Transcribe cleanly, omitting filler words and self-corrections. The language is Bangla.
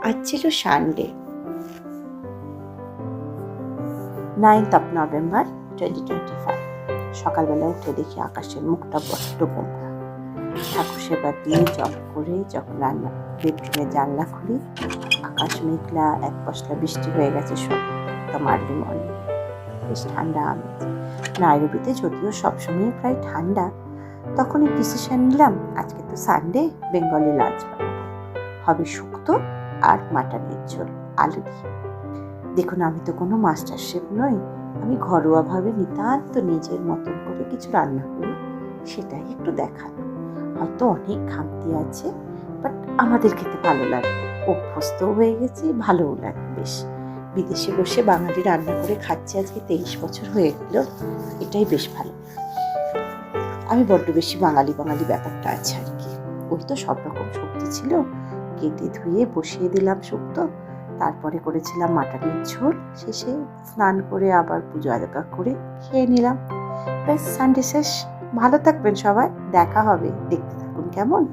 আজ ছিল সানডে, 9th November 2025। সকালবেলা উঠে দেখি আকাশের মুখটা বড্ড গোমড়া। ঠাকুর সেবা দিয়ে জপ করে যখন রান্না বেডরুমে জানলা খুলি, আকাশ মেঘলা, এক পশলা বৃষ্টি হয়ে গেছে সব একদম আর্লি মর্নিং। বেশ ঠান্ডা আমেজ। নাইরোবিতে যদিও সবসময় প্রায় ঠান্ডা, তখনই ডিসিশন নিলাম আজকে তো সানডে, বেঙ্গলি লাঞ্চ বানাবো। হবে শুক্তো আর মাটনের ঝোল আলু দিয়ে। দেখুন, আমি তো কোনো মাস্টার শেফ নই, আমি ঘরোয়াভাবে নিতান্ত নিজের মতন করে কিছু রান্না করি, সেটাই একটু দেখানো। হয়তো অনেক খামতি আছে, বাট আমাদের খেতে ভালো লাগে, অভ্যস্ত হয়ে গেছি, ভালোও লাগে বেশ। বিদেশে বসে বাঙালি রান্না করে খাচ্ছি আজকে 23 বছর হয়ে গেল, এটাই বেশ ভালো। আমি বড্ড বেশি বাঙালি ব্যাপারটা আছে আর কি। ওই তো সব রকম সবজি ছিল, কেটে ধুয়ে বসিয়ে দিলাম শুক্তো, তারপরে করেছিলাম মাটনের ঝোল, শেষে স্নান করে আবার পুজো আদা করে খেয়ে নিলাম। ব্যাস, সানডে শেষ। ভালো থাকবেন সবাই, দেখা হবে, দেখতে থাকুন কেমন।